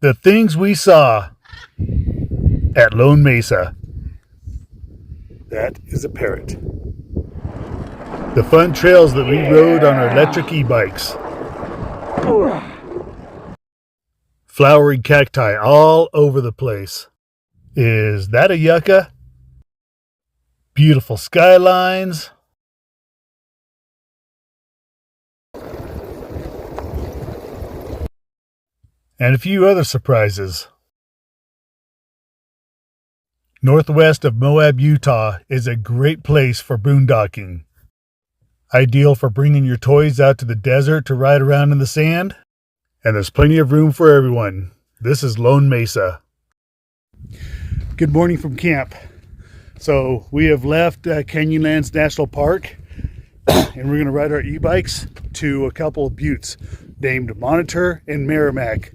The things we saw at Lone Mesa. That is a parrot. The fun trails that we rode on our electric e-bikes. Flowery cacti all over the place. Is that a yucca? Beautiful skylines. And a few other surprises. Northwest of Moab, Utah is a great place for boondocking. Ideal for bringing your toys out to the desert to ride around in the sand. And there's plenty of room for everyone. This is Lone Mesa. Good morning from camp. So we have left Canyonlands National Park and we're going to ride our e-bikes to a couple of buttes named Monitor and Merrimack.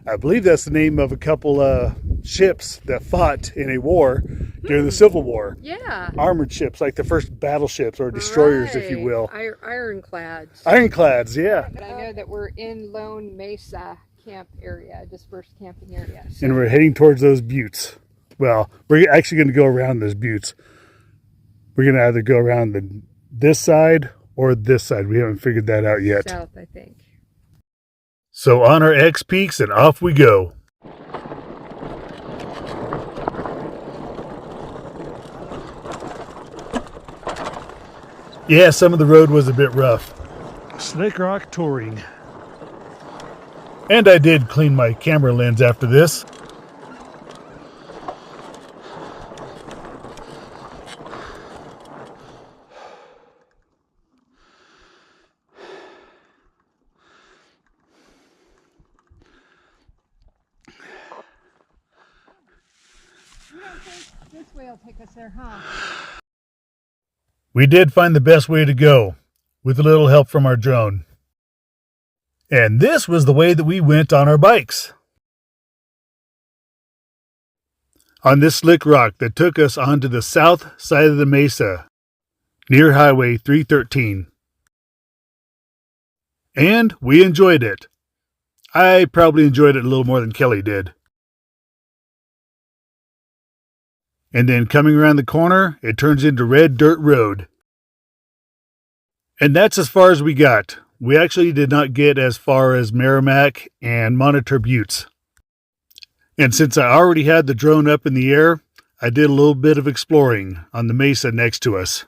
I believe that's the name of a couple ships that fought in a war during the Civil War. Yeah. Armored ships, like the first battleships or destroyers, if you will. Ironclads. Ironclads, yeah. But I know that we're in Lone Mesa camp area, dispersed camping area. So. And we're heading towards those buttes. Well, we're actually going to go around those buttes. We're going to either go around this side or this side. We haven't figured that out yet. South, I think. So on our X peaks and off we go. Yeah, some of the road was a bit rough. Slick rock touring. And I did clean my camera lens after this. This way will take us there, huh? We did find the best way to go, with a little help from our drone. And this was the way that we went on our bikes. On this slick rock that took us onto the south side of the mesa, near Highway 313. And we enjoyed it. I probably enjoyed it a little more than Kelly did. And then coming around the corner, it turns into red dirt road. And that's as far as we got. We actually did not get as far as Merrimack and Monitor Buttes. And since I already had the drone up in the air, I did a little bit of exploring on the mesa next to us.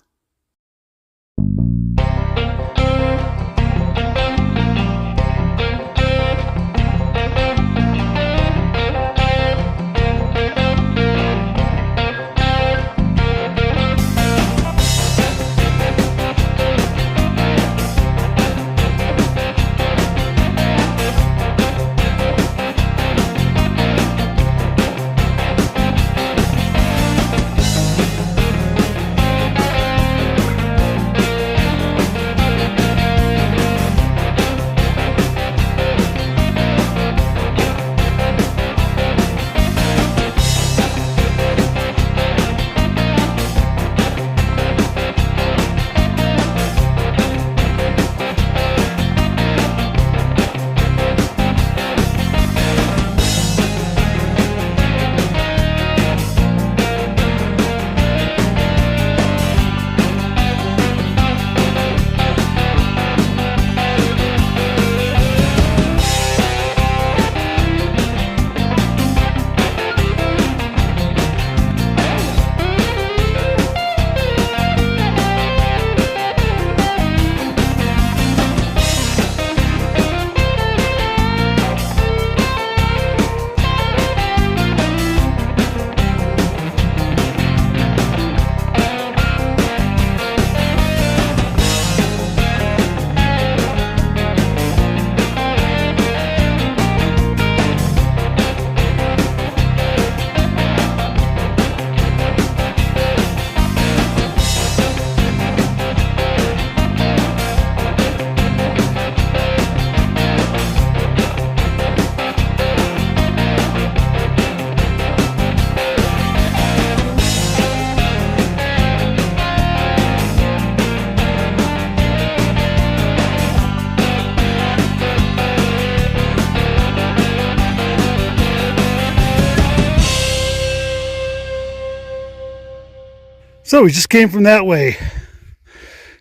So we just came from that way,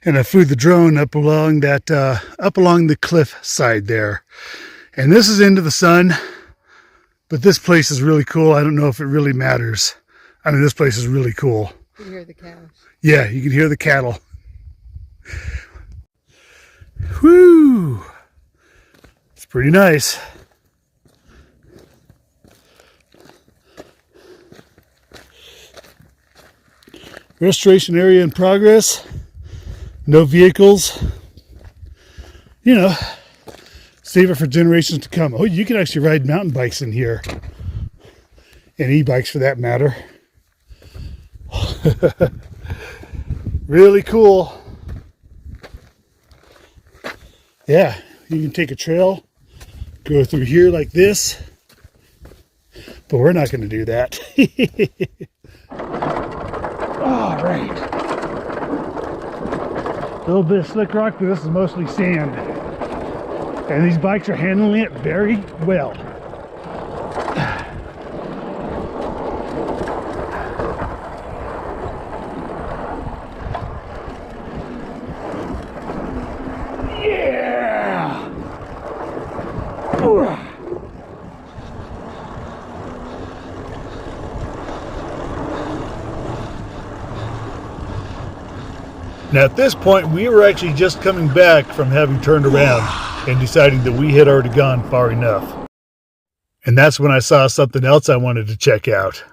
and I flew the drone up along the cliff side there. And this is into the sun, but this place is really cool. I don't know if it really matters. I mean, this place is really cool. You can hear the cows. Yeah, you can hear the cattle. Whoo! It's pretty nice. Restoration area in progress. No vehicles. You know, save it for generations to come. Oh, you can actually ride mountain bikes in here. And e-bikes for that matter. Really cool. Yeah, you can take a trail, go through here like this, but we're not going to do that. All right. A little bit of slick rock, but this is mostly sand. And these bikes are handling it very well. Yeah! Ooh. Now at this point, we were actually just coming back from having turned around and deciding that we had already gone far enough. And that's when I saw something else I wanted to check out.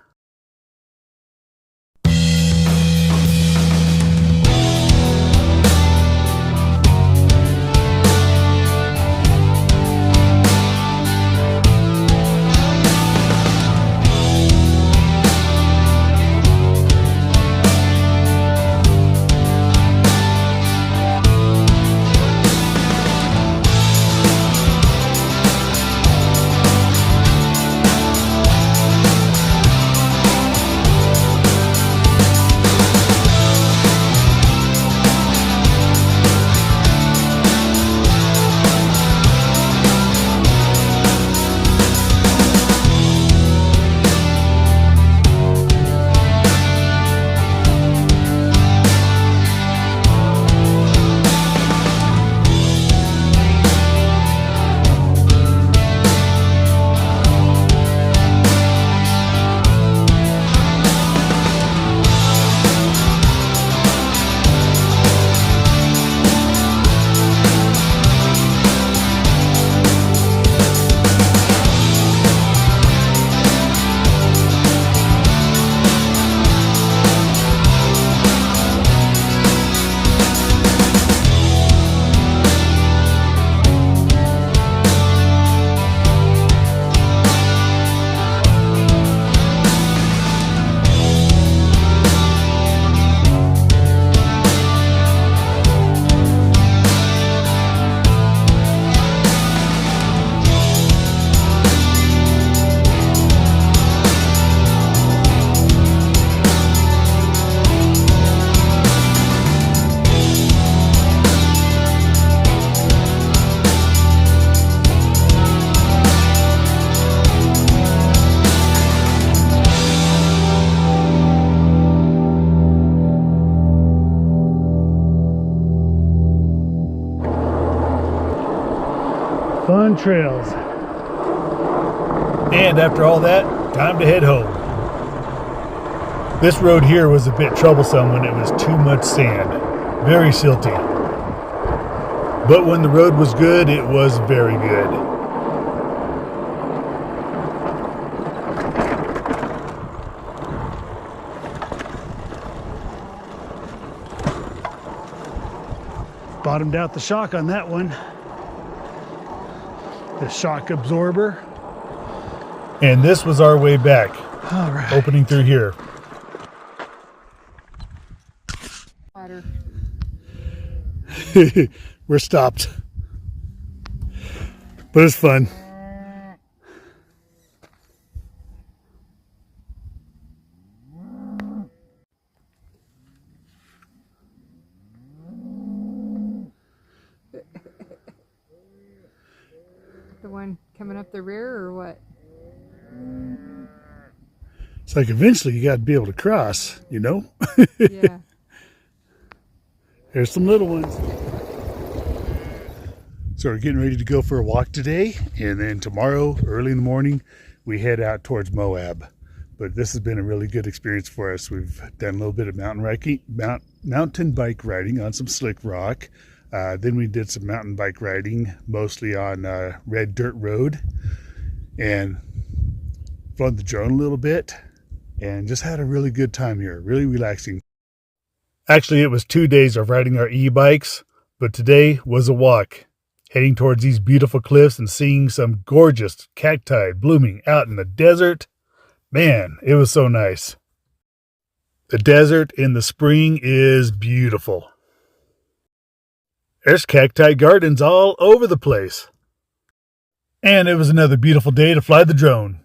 Fun trails. And after all that, time to head home. This road here was a bit troublesome when it was too much sand. Very silty. But when the road was good, it was very good. Bottomed out the shock on that one. The shock absorber. And this was our way back. All right. Opening through here. Water. We're stopped. But it's fun. The one coming up the rear or what? It's like eventually you got to be able to cross, you know? Yeah. There's some little ones. So we're getting ready to go for a walk today, and then tomorrow, early in the morning, we head out towards Moab. But this has been a really good experience for us. We've done a little bit of mountain bike riding on some slick rock. Then we did some mountain bike riding, mostly on red dirt road, and flown the drone a little bit, and just had a really good time here. Really relaxing. Actually, it was 2 days of riding our e-bikes, but today was a walk, heading towards these beautiful cliffs and seeing some gorgeous cacti blooming out in the desert. Man, it was so nice. The desert in the spring is beautiful. There's cacti gardens all over the place. And it was another beautiful day to fly the drone.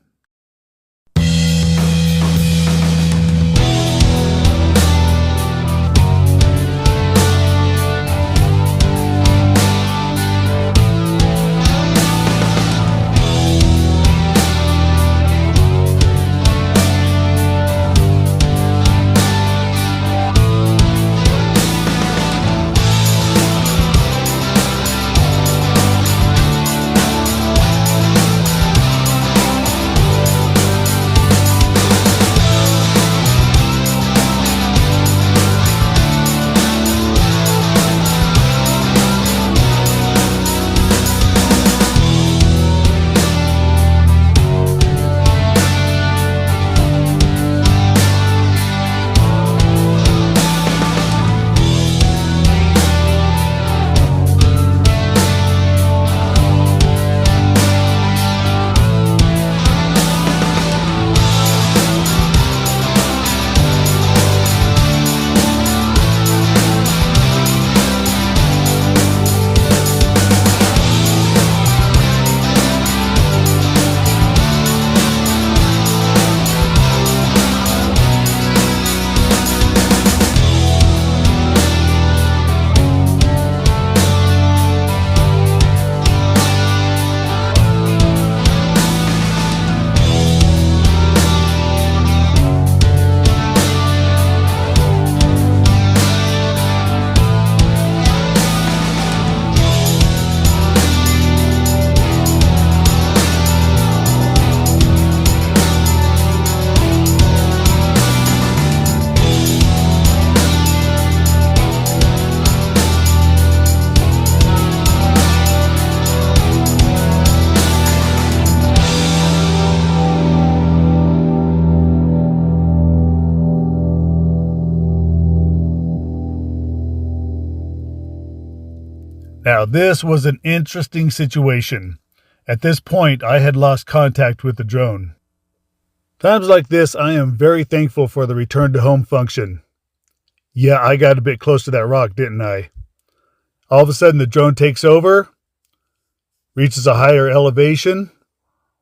Now, this was an interesting situation. At this point, I had lost contact with the drone. Times like this, I am very thankful for the return to home function. Yeah, I got a bit close to that rock, didn't I? All of a sudden, the drone takes over, reaches a higher elevation,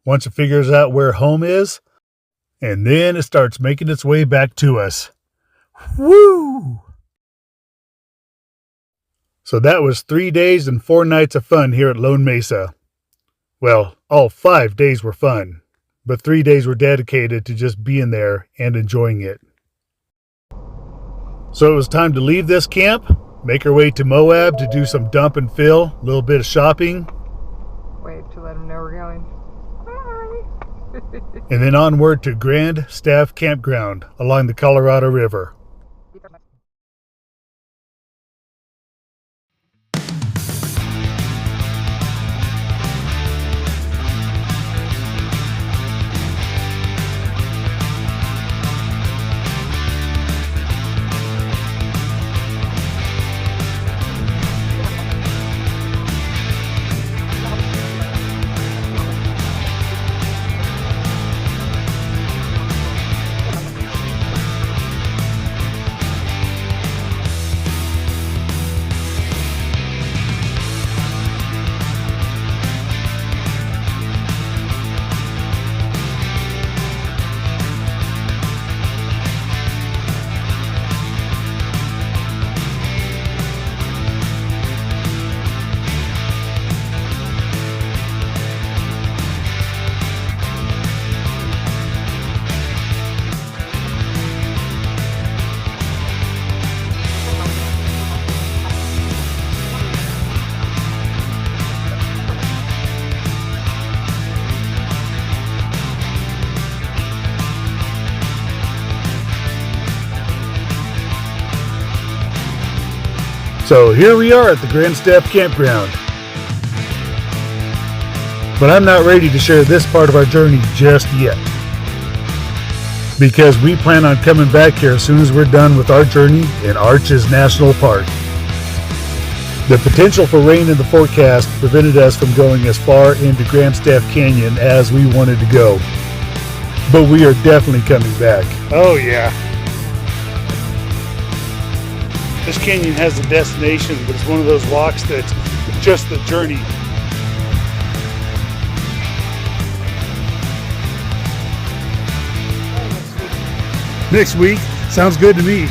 once it figures out where home is, and then it starts making its way back to us. Woo! So that was 3 days and 4 nights of fun here at Lone Mesa. Well, all 5 days were fun, but 3 days were dedicated to just being there and enjoying it. So it was time to leave this camp, make our way to Moab to do some dump and fill, a little bit of shopping. Wave to let them know we're going. Bye! And then onward to Grand Staff Campground along the Colorado River. So here we are at the Grand Staff Campground. But I'm not ready to share this part of our journey just yet, because we plan on coming back here as soon as we're done with our journey in Arches National Park. The potential for rain in the forecast prevented us from going as far into Grand Staff Canyon as we wanted to go. But we are definitely coming back. Oh yeah. This canyon has a destination, but it's one of those walks that's just the journey. Next week. Sounds good to me.